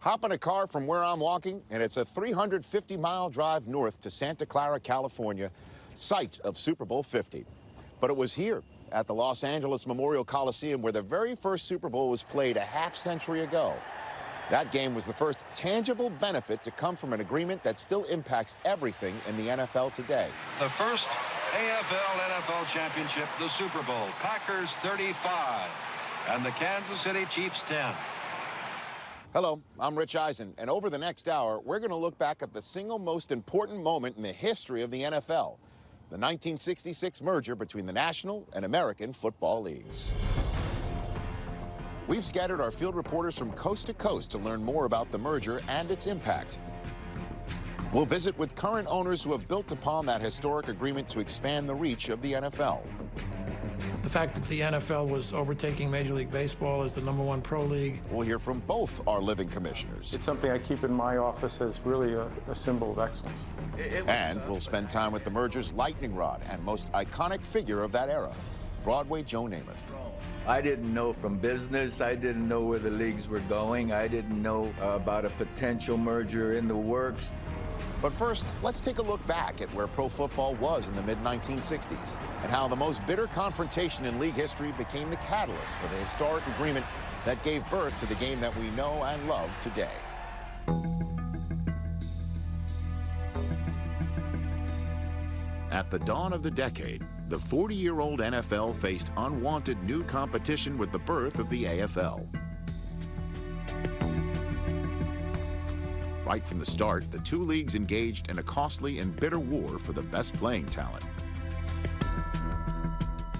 Hop in a car from where I'm walking, and it's a 350-mile drive north to Santa Clara, California, site of Super Bowl 50. But it was here at the Los Angeles Memorial Coliseum where the very first Super Bowl was played a half-century ago. That game was the first tangible benefit to come from an agreement that still impacts everything in the NFL today. The first AFL-NFL championship, the Super Bowl. Packers 35 and the Kansas City Chiefs 10. Hello, I'm Rich Eisen, and over the next hour, we're going to look back at the single most important moment in the history of the NFL, the 1966 merger between the National and American Football Leagues. We've scattered our field reporters from coast to coast to learn more about the merger and its impact. We'll visit with current owners who have built upon that historic agreement to expand the reach of the NFL. The fact that the NFL was overtaking Major League Baseball as the #1 pro league. We'll hear from both our living commissioners. It's something I keep in my office as really a symbol of excellence. And we'll spend time with the merger's lightning rod and most iconic figure of that era, Broadway Joe Namath. I didn't know from business. I didn't know where the leagues were going. I didn't know about a potential merger in the works. But first, let's take a look back at where pro football was in the mid-1960s and how the most bitter confrontation in league history became the catalyst for the historic agreement that gave birth to the game that we know and love today. At the dawn of the decade, the 40-year-old NFL faced unwanted new competition with the birth of the AFL. Right from the start, the two leagues engaged in a costly and bitter war for the best playing talent.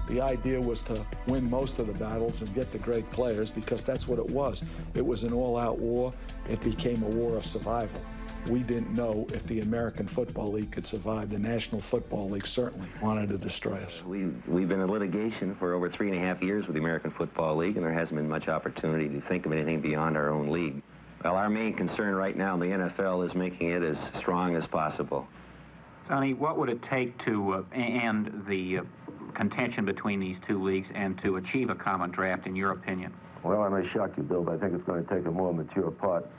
The idea was to win most of the battles and get the great players because that's what it was. It was an all-out war. It became a war of survival. We didn't know if the American Football League could survive. The National Football League certainly wanted to destroy us. We've been in litigation for over 3.5 years with the American Football League, and there hasn't been much opportunity to think of anything beyond our own league. Well, our main concern right now in the NFL is making it as strong as possible. Sonny, what would it take to end the contention between these two leagues and to achieve a common draft, in your opinion? Well, I may shock you, Bill, but I think it's going to take a more mature part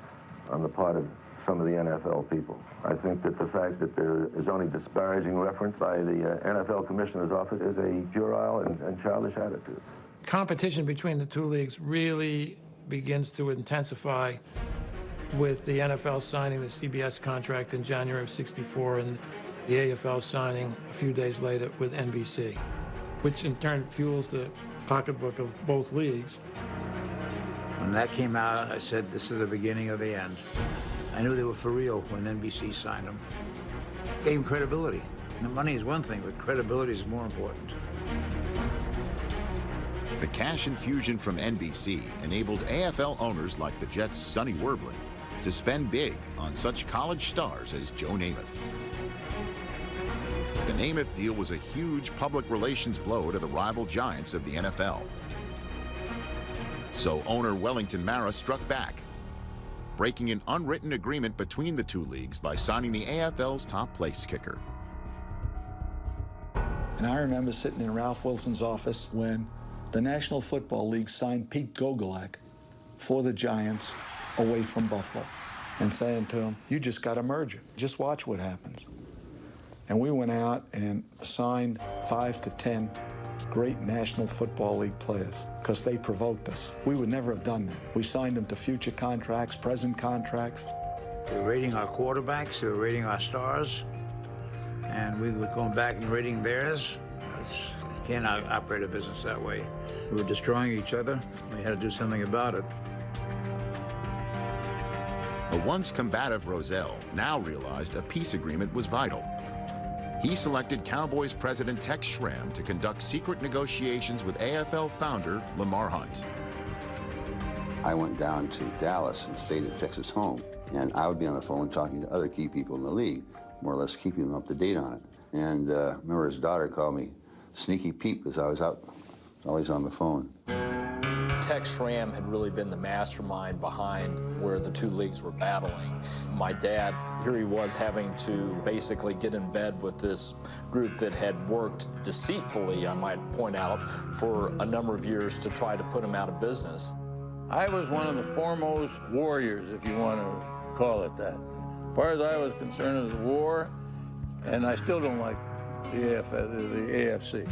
on the part of some of the NFL people. I think that the fact that there is only disparaging reference by the NFL Commissioner's office is a puerile and childish attitude. Competition between the two leagues really begins to intensify with the NFL signing the CBS contract in January of '64 and the AFL signing a few days later with NBC, which in turn fuels the pocketbook of both leagues. When that came out, I said, this is the beginning of the end. I knew they were for real when NBC signed them. Gave them credibility. And the money is one thing, but credibility is more important. The cash infusion from NBC enabled AFL owners like the Jets' Sonny Werblin to spend big on such college stars as Joe Namath. The Namath deal was a huge public relations blow to the rival giants of the NFL. So owner Wellington Mara struck back, breaking an unwritten agreement between the two leagues by signing the AFL's top place kicker. And I remember sitting in Ralph Wilson's office when the National Football League signed Pete Gogolak for the Giants away from Buffalo and saying to him, you just got a merger. Just watch what happens. And we went out and signed 5 to 10 great National Football League players because they provoked us. We would never have done that. We signed them to future contracts, present contracts. They were rating our quarterbacks, they were rating our stars, and we were going back and rating theirs. You can't operate a business that way. We were destroying each other. We had to do something about it. The once combative Rozelle now realized a peace agreement was vital. He selected Cowboys president Tex Schramm to conduct secret negotiations with AFL founder Lamar Hunt. I went down to Dallas and stayed at Tex's home, and I would be on the phone talking to other key people in the league, more or less keeping them up to date on it. And remember his daughter called me Sneaky Pete because I was out, always on the phone. Tex Schramm had really been the mastermind behind where the two leagues were battling. My dad, here he was having to basically get in bed with this group that had worked deceitfully, I might point out, for a number of years to try to put him out of business. I was one of the foremost warriors, if you want to call it that. As far as I was concerned, it was a war, and I still don't like the AFC.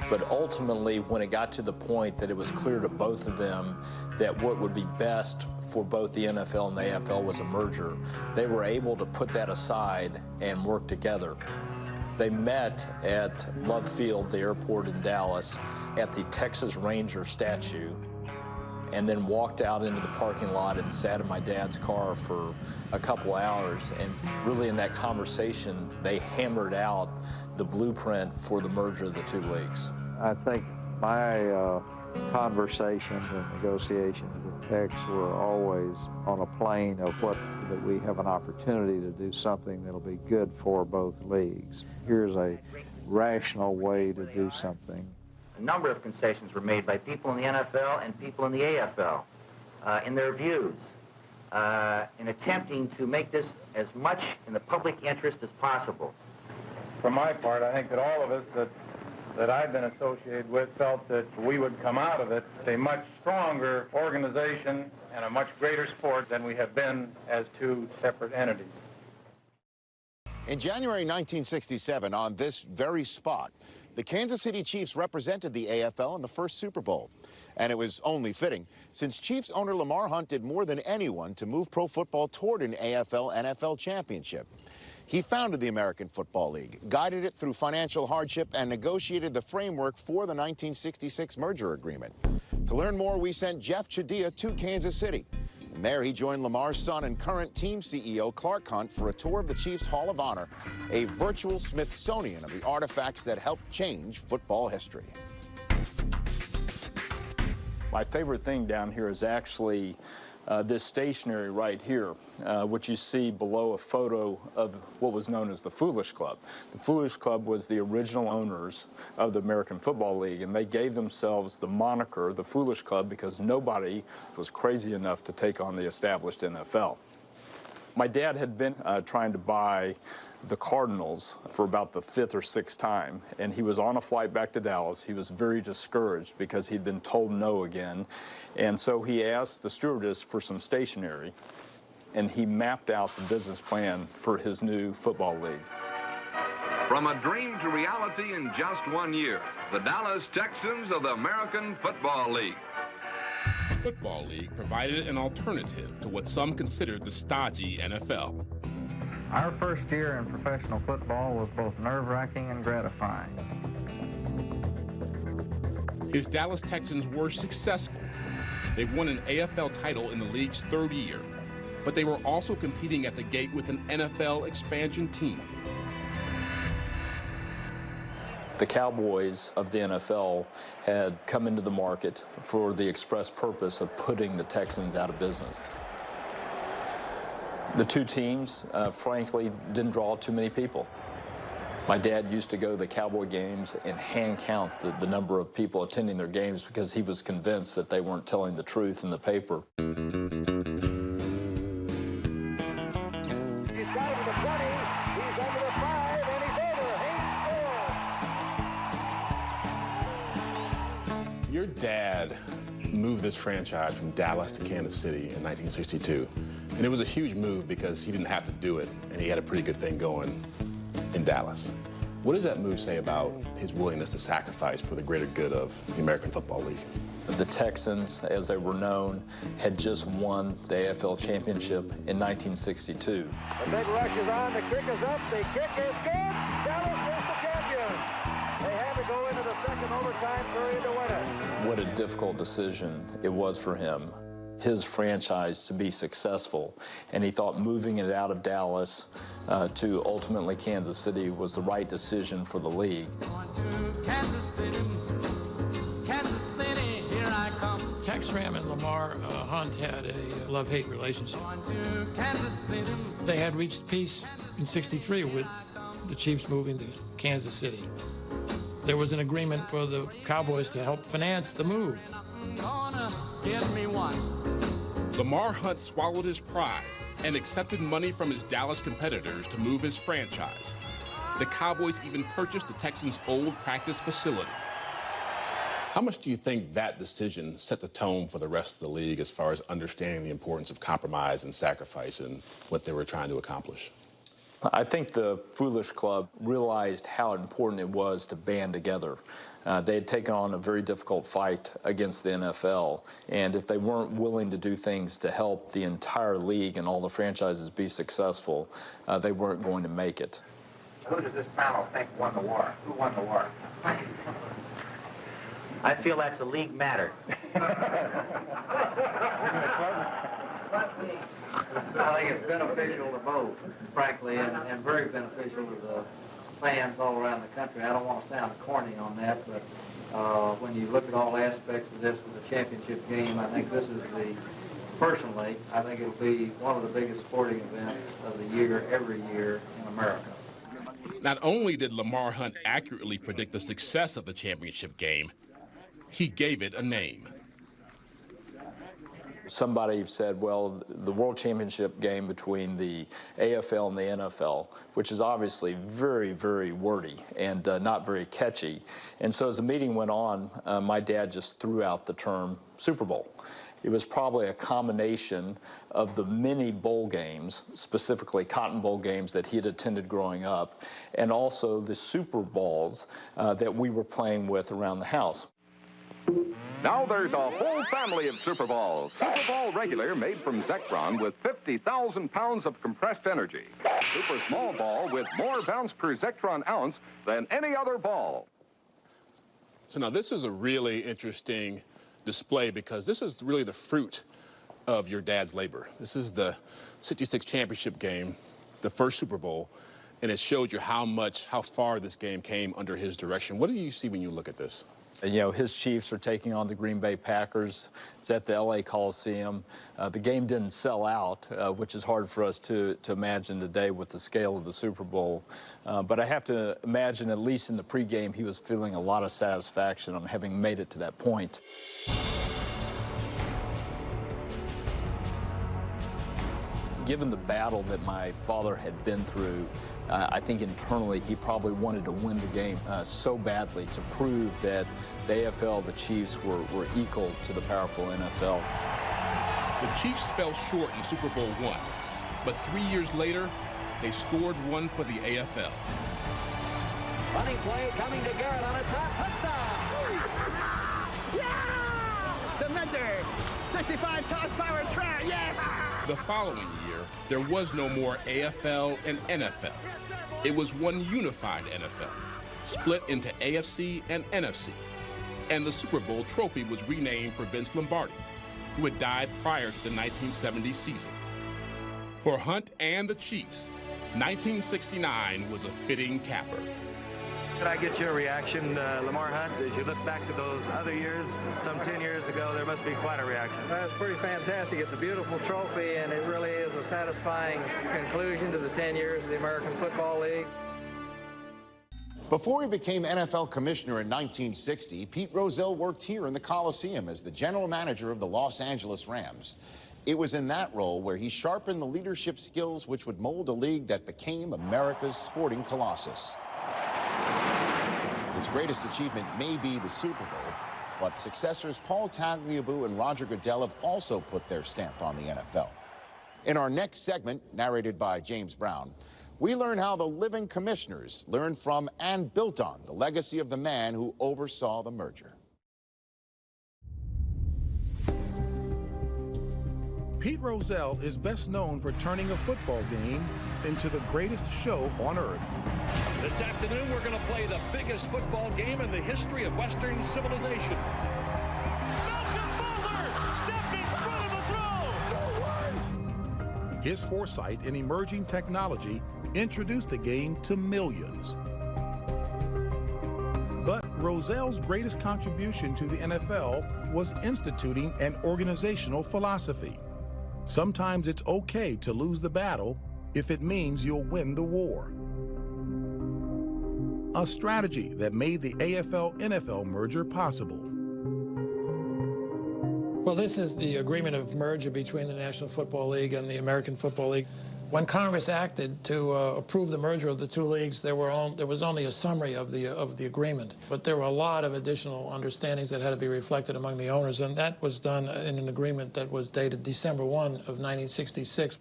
But ultimately, when it got to the point that it was clear to both of them that what would be best for both the NFL and the AFL was a merger, they were able to put that aside and work together. They met at Love Field, the airport in Dallas, at the Texas Ranger statue, and then walked out into the parking lot and sat in my dad's car for a couple hours. And really in that conversation, they hammered out the blueprint for the merger of the two leagues. I think my conversations and negotiations with Tex were always on a plane of that we have an opportunity to do something that'll be good for both leagues. Here's a rational way to do something. A number of concessions were made by people in the NFL and people in the AFL in their views in attempting to make this as much in the public interest as possible. For my part, I think that all of us that I've been associated with felt that we would come out of it a much stronger organization and a much greater sport than we have been as two separate entities. In January 1967, on this very spot, the Kansas City Chiefs represented the AFL in the first Super Bowl. And it was only fitting, since Chiefs owner Lamar Hunt did more than anyone to move pro football toward an AFL-NFL championship. He founded the American Football League, guided it through financial hardship, and negotiated the framework for the 1966 merger agreement. To learn more, we sent Jeff Chadiha to Kansas City. And there he joined Lamar's son and current team CEO Clark Hunt for a tour of the Chiefs Hall of Honor, a virtual Smithsonian of the artifacts that helped change football history. My favorite thing down here is actually this stationery right here, which you see below a photo of what was known as the Foolish Club. The Foolish Club was the original owners of the American Football League, and they gave themselves the moniker, the Foolish Club, because nobody was crazy enough to take on the established NFL. My dad had been trying to buy the Cardinals for about the 5th or 6th time, and he was on a flight back to Dallas. He was very discouraged because he'd been told no again, and so he asked the stewardess for some stationery, and he mapped out the business plan for his new football league. From a dream to reality in just 1 year, the Dallas Texans of the American Football League. Football League provided an alternative to what some considered the stodgy NFL. Our first year in professional football was both nerve-wracking and gratifying. His Dallas Texans were successful. They won an AFL title in the league's 3rd year, but they were also competing at the gate with an NFL expansion team. The Cowboys of the NFL had come into the market for the express purpose of putting the Texans out of business. The two teams, frankly, didn't draw too many people. My dad used to go to the Cowboy games and hand count the number of people attending their games because he was convinced that they weren't telling the truth in the paper. He's got over the 20, he's over the 5, and he's over. He scored! Your dad moved this franchise from Dallas to Kansas City in 1962. And it was a huge move because he didn't have to do it, and he had a pretty good thing going in Dallas. What does that move say about his willingness to sacrifice for the greater good of the American Football League? The Texans, as they were known, had just won the AFL championship in 1962. The big rush is on, the kick is up, the kick is good! Dallas is the champion! They had to go into the second overtime period to win it. What a difficult decision it was for him, his franchise, to be successful. And he thought moving it out of Dallas to ultimately Kansas City was the right decision for the league. Kansas City, here I come. Tex Ram and Lamar Hunt had a love-hate relationship. They had reached peace in '63 with the Chiefs moving to Kansas City. There was an agreement for the Cowboys to help finance the move. Lamar Hunt swallowed his pride and accepted money from his Dallas competitors to move his franchise. The Cowboys even purchased the Texans' old practice facility. How much do you think that decision set the tone for the rest of the league as far as understanding the importance of compromise and sacrifice and what they were trying to accomplish? I think the Foolish Club realized how important it was to band together. They had taken on a very difficult fight against the NFL, and if they weren't willing to do things to help the entire league and all the franchises be successful, they weren't going to make it. Who does this panel think won the war? Who won the war? I feel that's a league matter. I think it's beneficial to both, frankly, and very beneficial to the fans all around the country. I don't want to sound corny on that, but when you look at all aspects of this with the championship game, I think this is personally, I think it'll be one of the biggest sporting events of the year, every year in America. Not only did Lamar Hunt accurately predict the success of the championship game, he gave it a name. Somebody said, well, the World Championship game between the AFL and the NFL, which is obviously very, very wordy and not very catchy. And so as the meeting went on, my dad just threw out the term Super Bowl. It was probably a combination of the many bowl games, specifically Cotton Bowl games that he had attended growing up, and also the Super Bowls that we were playing with around the house. Now there's a whole family of Super Balls. Super Ball regular made from Zectron with 50,000 pounds of compressed energy. Super small ball with more bounce per Zectron ounce than any other ball. So now this is a really interesting display because this is really the fruit of your dad's labor. This is the 66 championship game, the first Super Bowl, and it showed you how far this game came under his direction. What do you see when you look at this? You know, his Chiefs are taking on the Green Bay Packers. It's at the LA Coliseum. The game didn't sell out, which is hard for us to imagine today with the scale of the Super Bowl. But I have to imagine, at least in the pregame, he was feeling a lot of satisfaction on having made it to that point. Given the battle that my father had been through, I think internally he probably wanted to win the game so badly to prove that the AFL, the Chiefs, were equal to the powerful NFL. The Chiefs fell short in Super Bowl I, but 3 years later, they scored one for the AFL. Running play coming to Garrett on a top touchdown. Yeah! The Mentor, 65 horsepower track, yeah! The following year, there was no more AFL and NFL. It was one unified NFL, split into AFC and NFC. And the Super Bowl trophy was renamed for Vince Lombardi, who had died prior to the 1970 season. For Hunt and the Chiefs, 1969 was a fitting capper. Could I get your reaction, Lamar Hunt, as you look back to those other years, some 10 years ago? There must be quite a reaction. That's pretty fantastic. It's a beautiful trophy, and it really is a satisfying conclusion to the 10 years of the American Football League. Before he became NFL commissioner in 1960, Pete Rozelle worked here in the Coliseum as the general manager of the Los Angeles Rams. It was in that role where he sharpened the leadership skills which would mold a league that became America's sporting colossus. His greatest achievement may be the Super Bowl, but successors Paul Tagliabue and Roger Goodell have also put their stamp on the NFL. In our next segment, narrated by James Brown, we learn how the living commissioners learned from and built on the legacy of the man who oversaw the merger. Pete Rozelle is best known for turning a football game into the greatest show on earth. This afternoon, we're going to play the biggest football game in the history of Western civilization. Malcolm Butler stepped in front of the throw. His foresight in emerging technology introduced the game to millions. But Rozelle's greatest contribution to the NFL was instituting an organizational philosophy. Sometimes it's okay to lose the battle if it means you'll win the war. A strategy that made the AFL-NFL merger possible. Well, this is the agreement of merger between the National Football League and the American Football League. When Congress acted to approve the merger of the two leagues, there was only a summary of the agreement, but there were a lot of additional understandings that had to be reflected among the owners, and that was done in an agreement that was dated December 1 of 1966.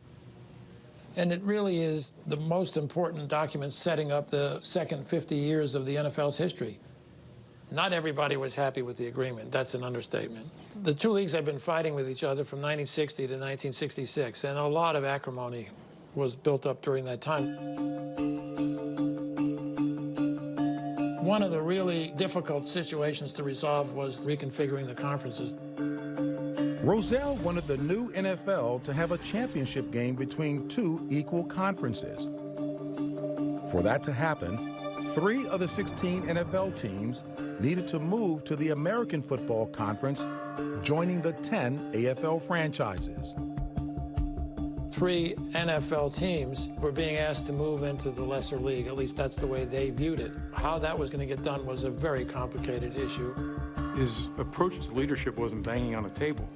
And it really is the most important document setting up the second 50 years of the NFL's history. Not everybody was happy with the agreement. That's an understatement. The two leagues had been fighting with each other from 1960 to 1966, and a lot of acrimony was built up during that time. One of the really difficult situations to resolve was reconfiguring the conferences. Rozelle wanted the new NFL to have a championship game between two equal conferences. For that to happen, 3 of the 16 NFL teams needed to move to the American Football Conference, joining the 10 AFL franchises. 3 NFL teams were being asked to move into the lesser league. At least that's the way they viewed it. How that was going to get done was a very complicated issue. His approach to leadership wasn't banging on the table,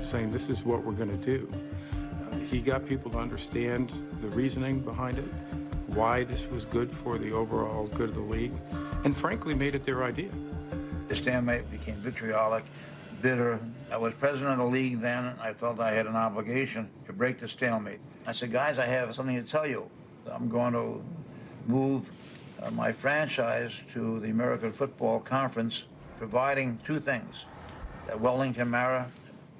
saying this is what we're going to do. He got people to understand the reasoning behind it, why this was good for the overall good of the league, and frankly made it their idea. The stalemate became vitriolic, bitter. I was president of the league then. I felt I had an obligation to break the stalemate. I said, guys, I have something to tell you. I'm going to move my franchise to the American Football Conference, providing 2 things. That Wellington Mara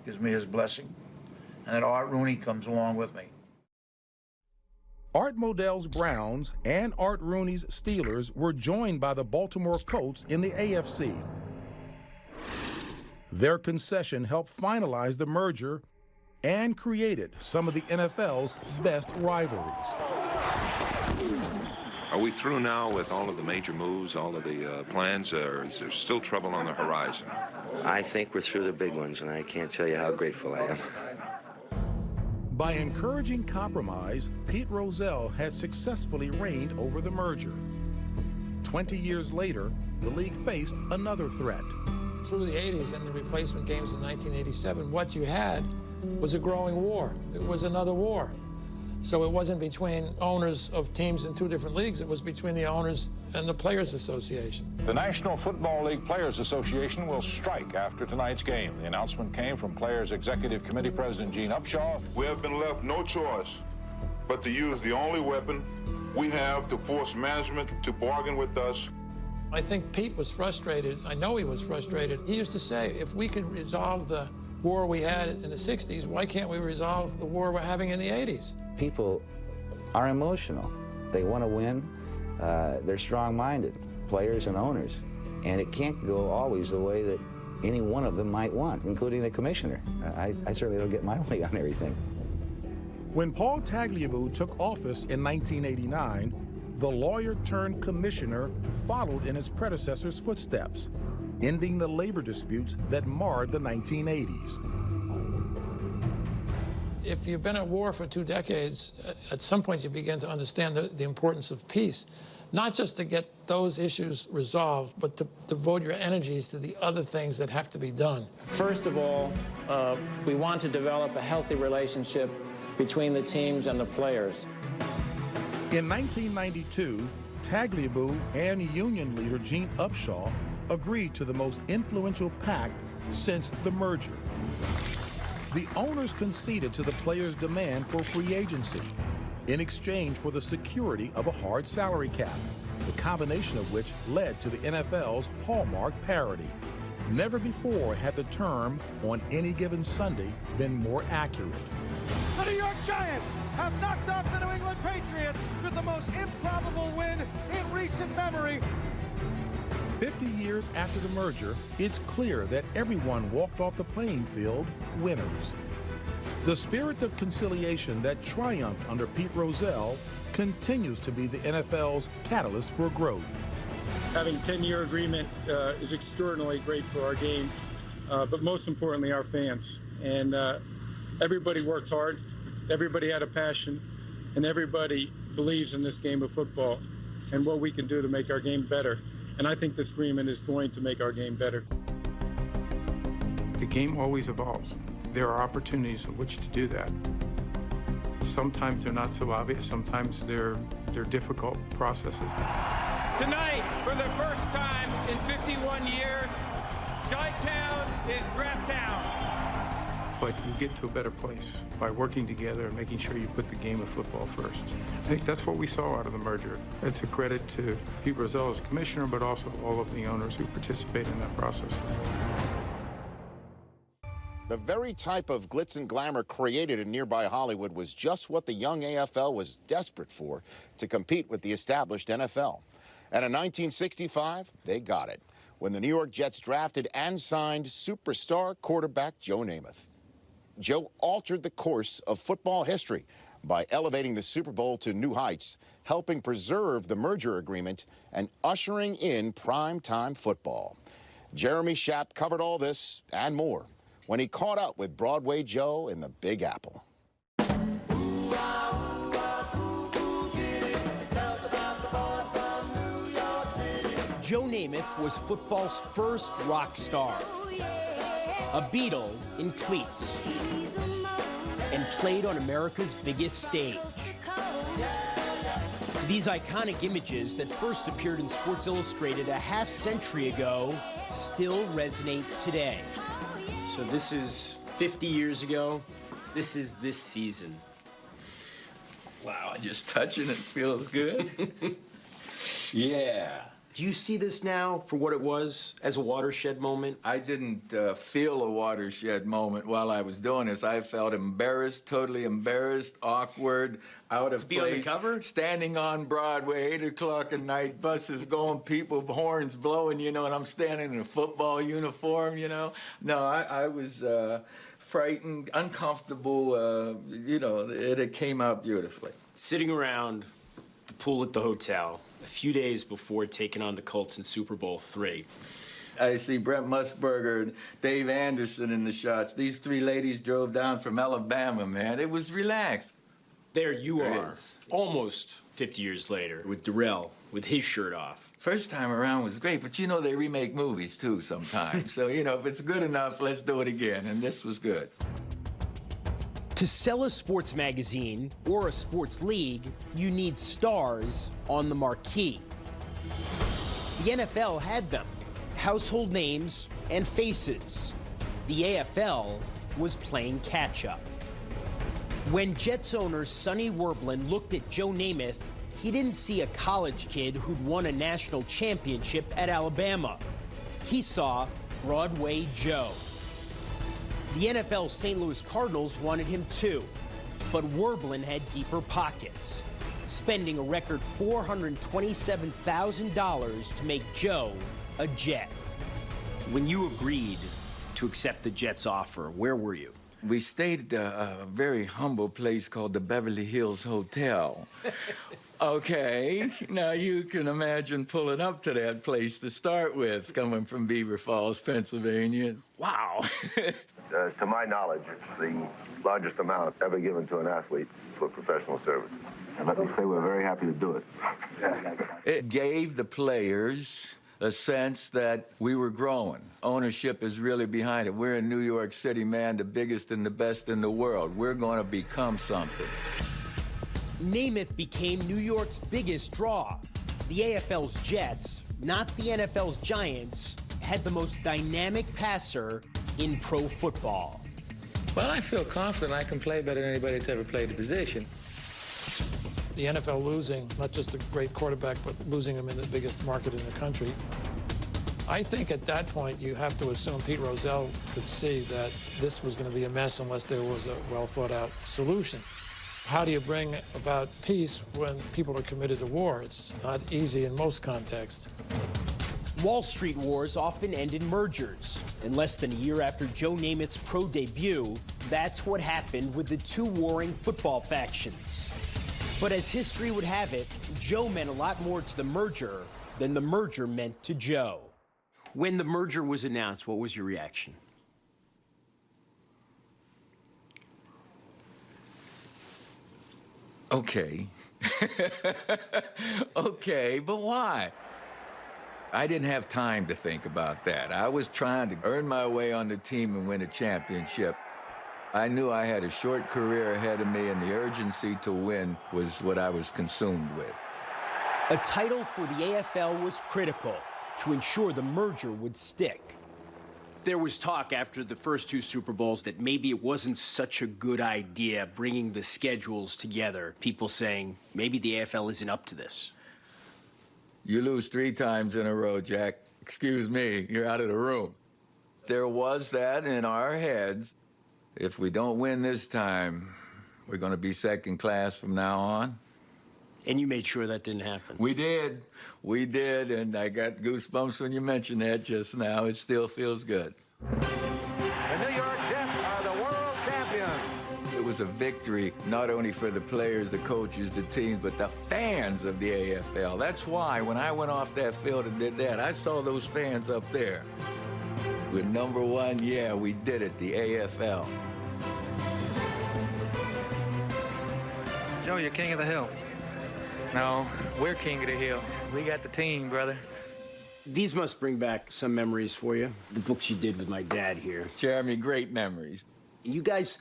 gives me his blessing, and that Art Rooney comes along with me. Art Modell's Browns and Art Rooney's Steelers were joined by the Baltimore Colts in the AFC. Their concession helped finalize the merger and created some of the NFL's best rivalries. Are we through now with all of the major moves, all of the plans, or is there still trouble on the horizon? I think we're through the big ones, and I can't tell you how grateful I am. By encouraging compromise, Pete Rozelle had successfully reigned over the merger. 20 years later, the league faced another threat. Through the 80s and the replacement games in 1987, what you had was a growing war. It was another war. So it wasn't between owners of teams in 2 different leagues, it was between the owners and the Players Association. The National Football League Players Association will strike after tonight's game. The announcement came from Players Executive Committee President Gene Upshaw. We have been left no choice but to use the only weapon we have to force management to bargain with us. I think Pete was frustrated. I know he was frustrated. He used to say, if we could resolve the war we had in the 60s, why can't we resolve the war we're having in the 80s? People are emotional. They want to win. They're strong-minded, players and owners. And it can't go always the way that any one of them might want, including the commissioner. I certainly don't get my way on everything. When Paul Tagliabue took office in 1989, the lawyer-turned-commissioner followed in his predecessor's footsteps, ending the labor disputes that marred the 1980s. If you've been at war for 2 decades, at some point you begin to understand the importance of peace, not just to get those issues resolved, but to devote your energies to the other things that have to be done. First of all, we want to develop a healthy relationship between the teams and the players. In 1992, Tagliabue and union leader Gene Upshaw agreed to the most influential pact since the merger. The owners conceded to the players' demand for free agency in exchange for the security of a hard salary cap, the combination of which led to the NFL's hallmark parity. Never before had the term "on any given Sunday" been more accurate. The New York Giants have knocked off the New England Patriots with the most improbable win in recent memory. 50 years after the merger, it's clear that everyone walked off the playing field winners. The spirit of conciliation that triumphed under Pete Rozelle continues to be the NFL's catalyst for growth. Having a 10-year agreement is extraordinarily great for our game, but most importantly, our fans. And everybody worked hard, everybody had a passion, and everybody believes in this game of football and what we can do to make our game better. And I think this agreement is going to make our game better. The game always evolves. There are opportunities in which to do that. Sometimes they're not so obvious. Sometimes they're difficult processes. Tonight, for the first time in 51 years, Chi-Town is Draft Town. But you get to a better place by working together and making sure you put the game of football first. I think that's what we saw out of the merger. It's a credit to Pete Rozelle as commissioner, but also all of the owners who participate in that process. The very type of glitz and glamour created in nearby Hollywood was just what the young AFL was desperate for to compete with the established NFL. And in 1965, they got it, when the New York Jets drafted and signed superstar quarterback Joe Namath. Joe altered the course of football history by elevating the Super Bowl to new heights, helping preserve the merger agreement, and ushering in primetime football. Jeremy Schaap covered all this and more when he caught up with Broadway Joe in the Big Apple. Joe Namath was football's first rock star, a Beatle in cleats, and played on America's biggest stage. These iconic images that first appeared in Sports Illustrated a half-century ago still resonate today. So this is 50 years ago. This is this season. Wow, just touching it feels good. Yeah. Do you see this now for what it was as a watershed moment? I didn't feel a watershed moment while I was doing this. I felt embarrassed, totally embarrassed, awkward, out of To be place. on the cover? Standing on Broadway, 8 o'clock at night, buses going, people, horns blowing, you know, and I'm standing in a football uniform, you know. No, I was frightened, uncomfortable, you know, it came out beautifully. Sitting around the pool at the hotel a few days before taking on the Colts in Super Bowl III. I see Brent Musburger, Dave Anderson in the shots. These three ladies drove down from Alabama, man. It was relaxed. There you are, almost 50 years later, with Darrell, with his shirt off. First time around was great, but you know they remake movies too sometimes. So, you know, if it's good enough, let's do it again, and this was good. To sell a sports magazine or a sports league, you need stars on the marquee. The NFL had them, household names and faces. The AFL was playing catch-up. When Jets owner Sonny Werblin looked at Joe Namath, he didn't see a college kid who'd won a national championship at Alabama. He saw Broadway Joe. The NFL St. Louis Cardinals wanted him too, but Werblin had deeper pockets, spending a record $427,000 to make Joe a Jet. When you agreed to accept the Jets' offer, where were you? We stayed at a very humble place called the Beverly Hills Hotel. Okay, now you can imagine pulling up to that place to start with, coming from Beaver Falls, Pennsylvania. Wow. To my knowledge, it's the largest amount ever given to an athlete for professional service. And let me say we're very happy to do it. It gave the players a sense that we were growing. Ownership is really behind it. We're in New York City, man, the biggest and the best in the world. We're going to become something. Namath became New York's biggest draw. The AFL's Jets, not the NFL's Giants, had the most dynamic passer in pro football. Well, I feel confident I can play better than anybody that's ever played the position. The NFL losing, not just a great quarterback, but losing him in the biggest market in the country. I think at that point you have to assume Pete Rozelle could see that this was going to be a mess unless there was a well-thought-out solution. How do you bring about peace when people are committed to war? It's not easy in most contexts. Wall Street wars often end in mergers. And less than a year after Joe Namath's pro debut, that's what happened with the two warring football factions. But as history would have it, Joe meant a lot more to the merger than the merger meant to Joe. When the merger was announced, what was your reaction? Okay. Okay, but why? I didn't have time to think about that. I was trying to earn my way on the team and win a championship. I knew I had a short career ahead of me, and the urgency to win was what I was consumed with. A title for the AFL was critical to ensure the merger would stick. There was talk after the first two Super Bowls that maybe it wasn't such a good idea bringing the schedules together. People saying maybe the AFL isn't up to this. You lose 3 times in a row, Jack. Excuse me, you're out of the room. There was that in our heads. If we don't win this time, we're going to be second class from now on. And you made sure that didn't happen. We did, and I got goosebumps when you mentioned that just now. It still feels good. The New York Jets are the world champions. It was a victory, not only for the players, the coaches, the teams, but the fans of the AFL. That's why when I went off that field and did that, I saw those fans up there. We're number one, yeah, we did it, the AFL. Joe, you're king of the hill. No, we're king of the hill. We got the team, brother. These must bring back some memories for you. The books you did with my dad here. Jeremy, great memories. You guys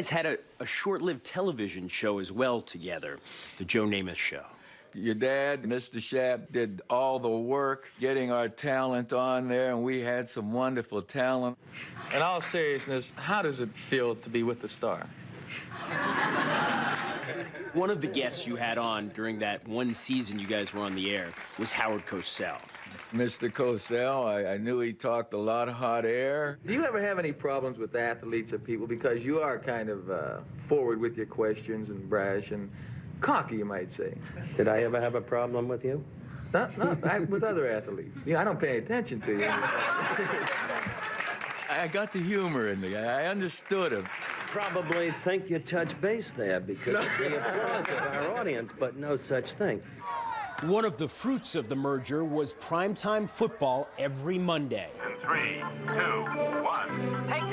had a short-lived television show as well together, the Joe Namath Show. Your dad, Mr. Schaap, did all the work getting our talent on there, and we had some wonderful talent. In all seriousness, how does it feel to be with the Star? One of the guests you had on during that one season you guys were on the air was Howard Cosell. Mr. Cosell, I knew he talked a lot of hot air. Do you ever have any problems with athletes or people? Because you are kind of forward with your questions and brash and cocky, you might say. Did I ever have a problem with you? No, with other athletes. I don't pay attention to you. I got the humor in me. I understood him. Probably think you touched base there because of the applause of our audience, but no such thing. One of the fruits of the merger was primetime football every Monday. In 3, 2, 1. Take.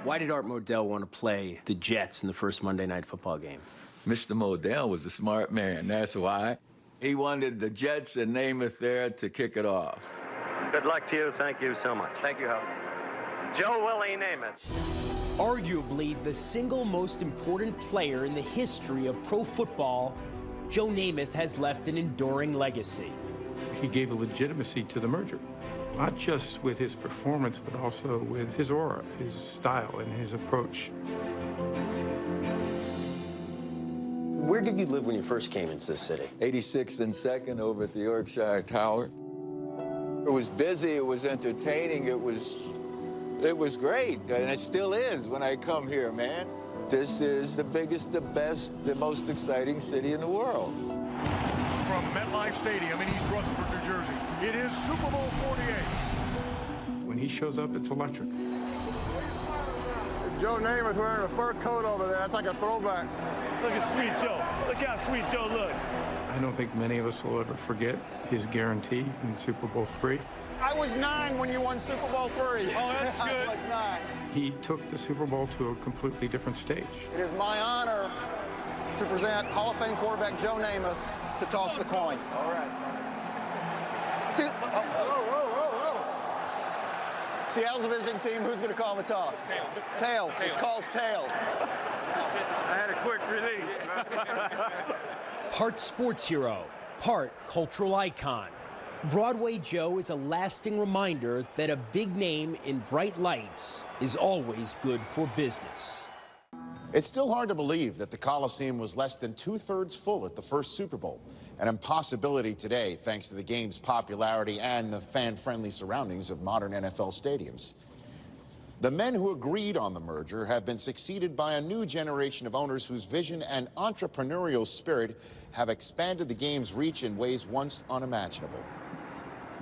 Why did Art Modell want to play the Jets in the first Monday Night Football game? Mr. Modell was a smart man, that's why. He wanted the Jets and Namath there to kick it off. Good luck to you. Thank you so much. Thank you, Howard. Joe Willie Namath. Arguably the single most important player in the history of pro football, Joe Namath has left an enduring legacy. He gave a legitimacy to the merger, not just with his performance, but also with his aura, his style, and his approach. Where did you live when you first came into the city? 86th and 2nd over at the Yorkshire Tower. It was busy, it was entertaining, it was great, and it still is when I come here, man. This is the biggest, the best, the most exciting city in the world. From MetLife Stadium in East Rutherford, New Jersey, it is Super Bowl 48. When he shows up, it's electric. Joe Namath wearing a fur coat over there. That's like a throwback. Look at Sweet Joe. Look how Sweet Joe looks. I don't think many of us will ever forget his guarantee in Super Bowl III. I was 9 when you won Super Bowl III. Oh, that's good. I was 9. He took the Super Bowl to a completely different stage. It is my honor to present Hall of Fame quarterback Joe Namath to toss the coin. All right. See, Seattle's a visiting team. Who's going to call the toss? Tails. Tails. It calls tails. I had a quick release. Part sports hero, part cultural icon. Broadway Joe is a lasting reminder that a big name in bright lights is always good for business. It's still hard to believe that the Coliseum was less than 2/3 full at the first Super Bowl, an impossibility today thanks to the game's popularity and the fan-friendly surroundings of modern NFL stadiums. The men who agreed on the merger have been succeeded by a new generation of owners whose vision and entrepreneurial spirit have expanded the game's reach in ways once unimaginable.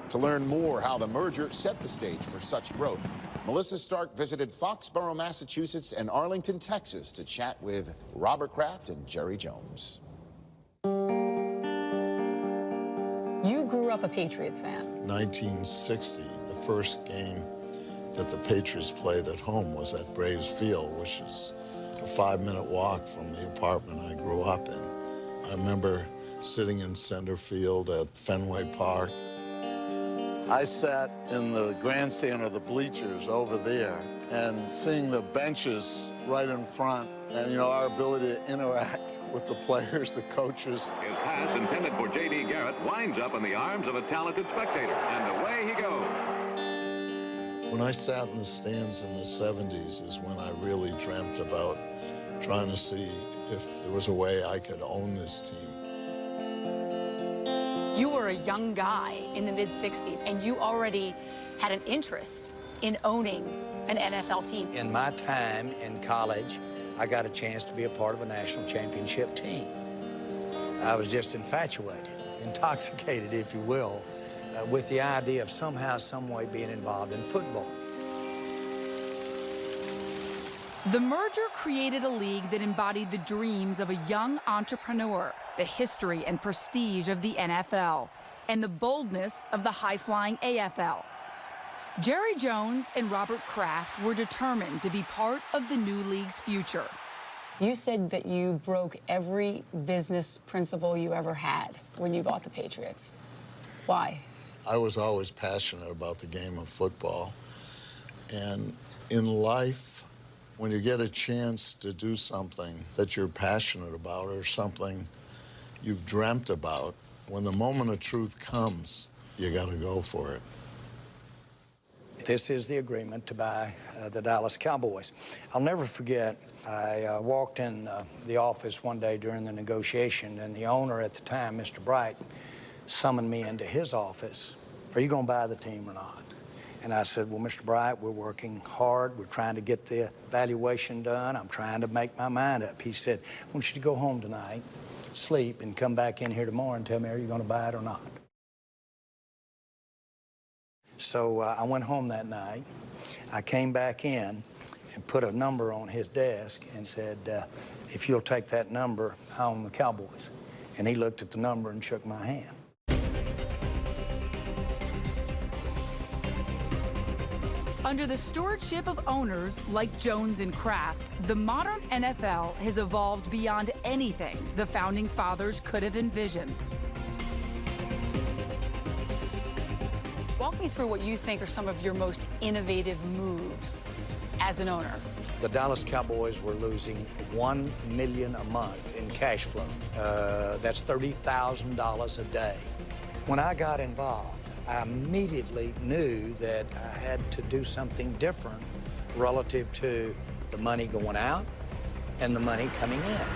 To learn more how the merger set the stage for such growth, Melissa Stark visited Foxborough, Massachusetts and Arlington, Texas to chat with Robert Kraft and Jerry Jones. You grew up a Patriots fan. 1960, the first game that the Patriots played at home was at Braves Field, which is a 5-minute walk from the apartment I grew up in. I remember sitting in center field at Fenway Park. I sat in the grandstand or the bleachers over there, and seeing the benches right in front, and, you know, our ability to interact with the players, the coaches. His pass, intended for J.D. Garrett, winds up in the arms of a talented spectator, and away he goes. When I sat in the stands in the 70s is when I really dreamt about trying to see if there was a way I could own this team. You were a young guy in the mid-'60s, and you already had an interest in owning an NFL team. In my time in college, I got a chance to be a part of a national championship team. I was just infatuated, intoxicated, if you will, with the idea of somehow, some way being involved in football. The merger created a league that embodied the dreams of a young entrepreneur, the history and prestige of the NFL, and the boldness of the high-flying AFL. Jerry Jones and Robert Kraft were determined to be part of the new league's future. You said that you broke every business principle you ever had when you bought the Patriots. Why? I was always passionate about the game of football. And in life, when you get a chance to do something that you're passionate about or something you've dreamt about, when the moment of truth comes, you got to go for it. This is the agreement to buy the Dallas Cowboys. I'll never forget, I walked in the office one day during the negotiation, and the owner at the time, Mr. Bright, summoned me into his office. Are you going to buy the team or not? And I said, well, Mr. Bright, we're working hard. We're trying to get the valuation done. I'm trying to make my mind up. He said, I want you to go home tonight, sleep, and come back in here tomorrow and tell me, are you going to buy it or not? So I went home that night. I came back in and put a number on his desk and said, if you'll take that number, I own the Cowboys. And he looked at the number and shook my hand. Under the stewardship of owners like Jones and Kraft, the modern NFL has evolved beyond anything the Founding Fathers could have envisioned. Walk me through what you think are some of your most innovative moves as an owner. The Dallas Cowboys were losing $1 million a month in cash flow. That's $30,000 a day. When I got involved, I immediately knew that I had to do something different relative to the money going out and the money coming in.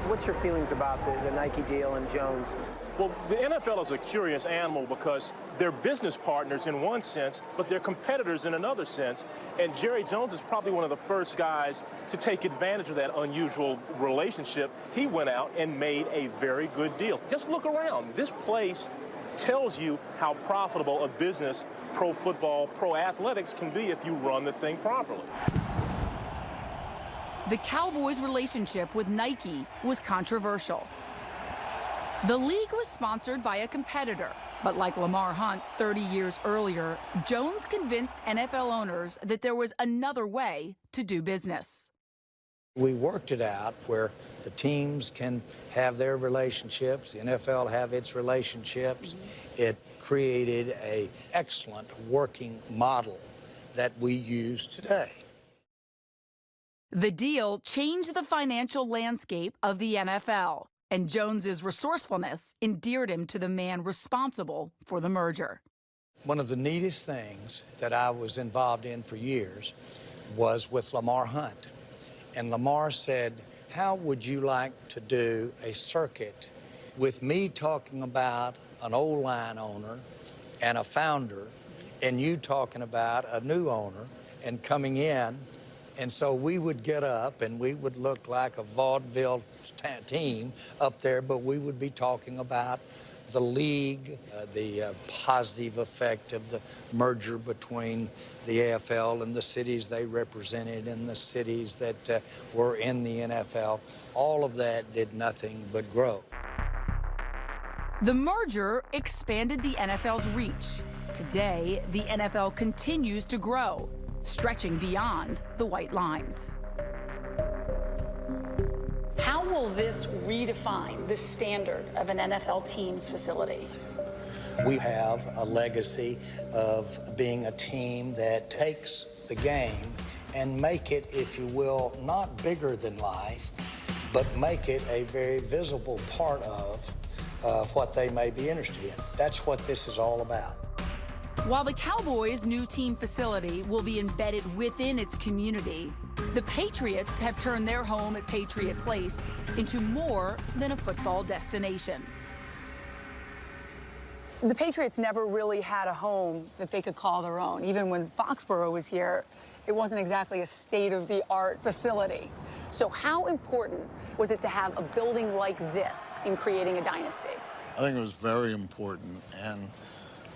What's your feelings about the Nike deal and Jones? Well, the NFL is a curious animal because they're business partners in one sense, but they're competitors in another sense. And Jerry Jones is probably one of the first guys to take advantage of that unusual relationship. He went out and made a very good deal. Just look around. This place tells you how profitable a business, pro football, pro athletics can be if you run the thing properly. The Cowboys' relationship with Nike was controversial. The league was sponsored by a competitor, but like Lamar Hunt 30 years earlier, Jones convinced NFL owners that there was another way to do business. We worked it out where the teams can have their relationships, the NFL have its relationships. It created an excellent working model that we use today. The deal changed the financial landscape of the NFL, and Jones's resourcefulness endeared him to the man responsible for the merger. One of the neatest things that I was involved in for years was with Lamar Hunt. And Lamar said, how would you like to do a circuit with me talking about an old line owner and a founder, and you talking about a new owner and coming in? And so we would get up and we would look like a vaudeville team up there, but we would be talking about the league, the positive effect of the merger between the AFL and the cities they represented and the cities that were in the NFL. All of that did nothing but grow. The merger expanded the NFL's reach. Today, the NFL continues to grow, stretching beyond the white lines. How will this redefine the standard of an NFL team's facility? We have a legacy of being a team that takes the game and make it, if you will, not bigger than life, but make it a very visible part of what they may be interested in. That's what this is all about. While the Cowboys' new team facility will be embedded within its community, the Patriots have turned their home at Patriot Place into more than a football destination. The Patriots never really had a home that they could call their own. Even when Foxborough was here, it wasn't exactly a state-of-the-art facility. So how important was it to have a building like this in creating a dynasty? I think it was very important. And,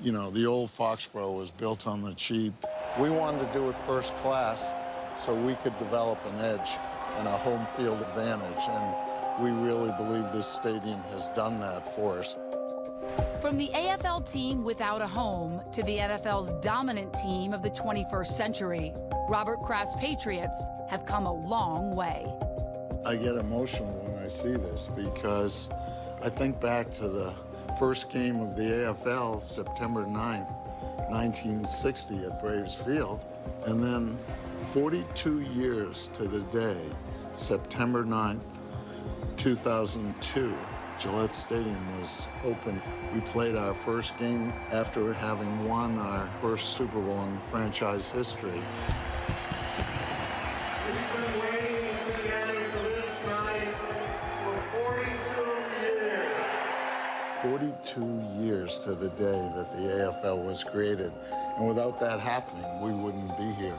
you know, the old Foxborough was built on the cheap. We wanted to do it first class so we could develop an edge and a home field advantage. And we really believe this stadium has done that for us. From the AFL team without a home to the NFL's dominant team of the 21st century, Robert Kraft's Patriots have come a long way. I get emotional when I see this because I think back to the first game of the AFL, September 9th, 1960 at Braves Field, and then 42 years to the day, September 9th, 2002, Gillette Stadium was open. We played our first game after having won our first Super Bowl in franchise history. We've been waiting together for this night for 42 years. 42 years to the day that the AFL was created. And without that happening, we wouldn't be here.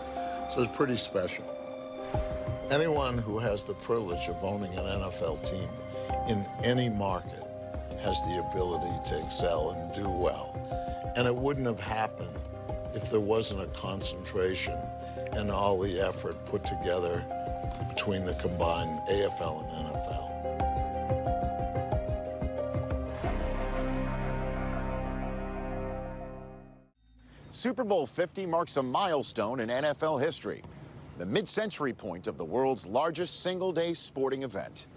So it's pretty special. Anyone who has the privilege of owning an NFL team in any market has the ability to excel and do well. And it wouldn't have happened if there wasn't a concentration and all the effort put together between the combined AFL and NFL. Super Bowl 50 marks a milestone in NFL history, the mid-century point of the world's largest single-day sporting event.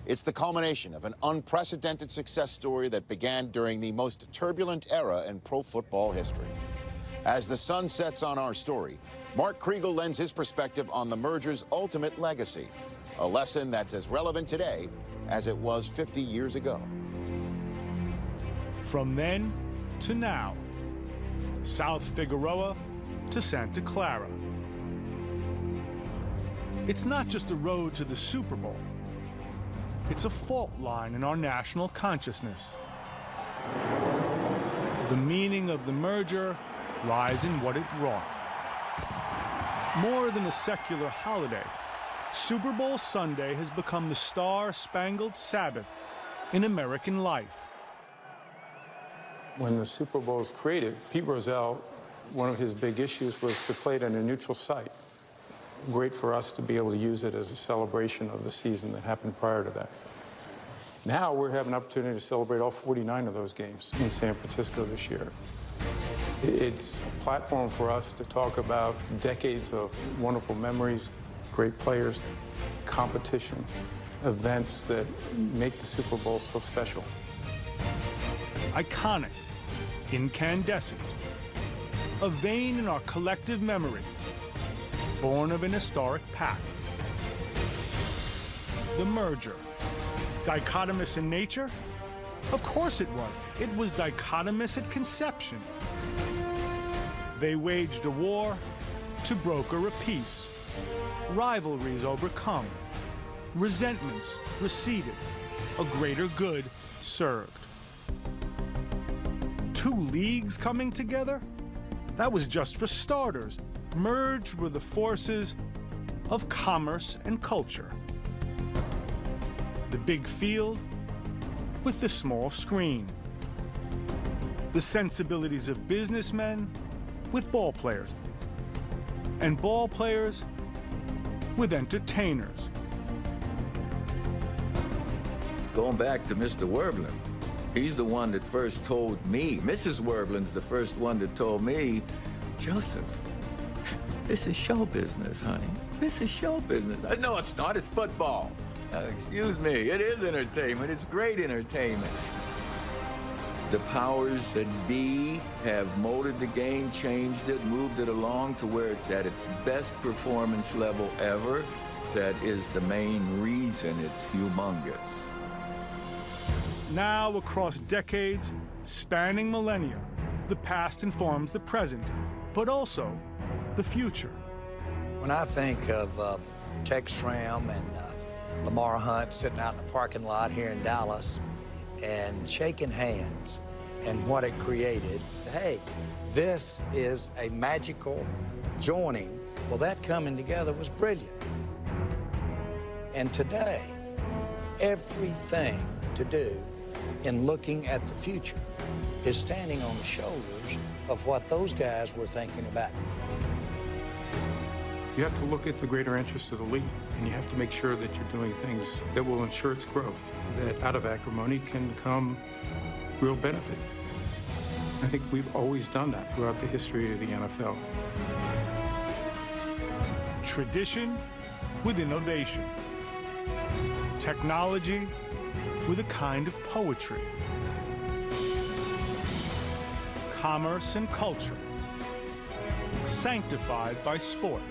It's the culmination of an unprecedented success story that began during the most turbulent era in pro football history. As the sun sets on our story, Mark Kriegel lends his perspective on the merger's ultimate legacy, a lesson that's as relevant today as it was 50 years ago. From then to now, South Figueroa to Santa Clara. It's not just a road to the Super Bowl. It's a fault line in our national consciousness. The meaning of the merger lies in what it wrought. More than a secular holiday, Super Bowl Sunday has become the star-spangled Sabbath in American life. When the Super Bowl was created, Pete Rozelle, one of his big issues was to play it on a neutral site. Great for us to be able to use it as a celebration of the season that happened prior to that. Now we're having an opportunity to celebrate all 49 of those games in San Francisco this year. It's a platform for us to talk about decades of wonderful memories, great players, competition, events that make the Super Bowl so special. Iconic, incandescent, a vein in our collective memory, born of an historic pact. The merger. Dichotomous in nature? Of course it was. It was dichotomous at conception. They waged a war to broker a peace. Rivalries overcome. Resentments receded. A greater good served. Two leagues coming together? That was just for starters. Merged were the forces of commerce and culture. The big field with the small screen. The sensibilities of businessmen with ball players. And ball players with entertainers. Going back to Mr. Werblin, he's the one that first told me, Mrs. Werblin's the first one that told me, Joseph, this is show business, honey. This is show business. No, it's not. It's football. Excuse me. It is entertainment. It's great entertainment. The powers that be have molded the game, changed it, moved it along to where it's at its best performance level ever. That is the main reason it's humongous. Now, across decades, spanning millennia, the past informs the present, but also the future. When I think of Tex Schramm and Lamar Hunt sitting out in the parking lot here in Dallas and shaking hands and what it created, hey, this is a magical joining. Well, that coming together was brilliant. And today, everything to do in looking at the future is standing on the shoulders of what those guys were thinking about. You have to look at the greater interest of the league, and you have to make sure that you're doing things that will ensure its growth, that out of acrimony can come real benefit. I think we've always done that throughout the history of the NFL. Tradition with innovation. Technology with a kind of poetry. Commerce and culture, sanctified by sport.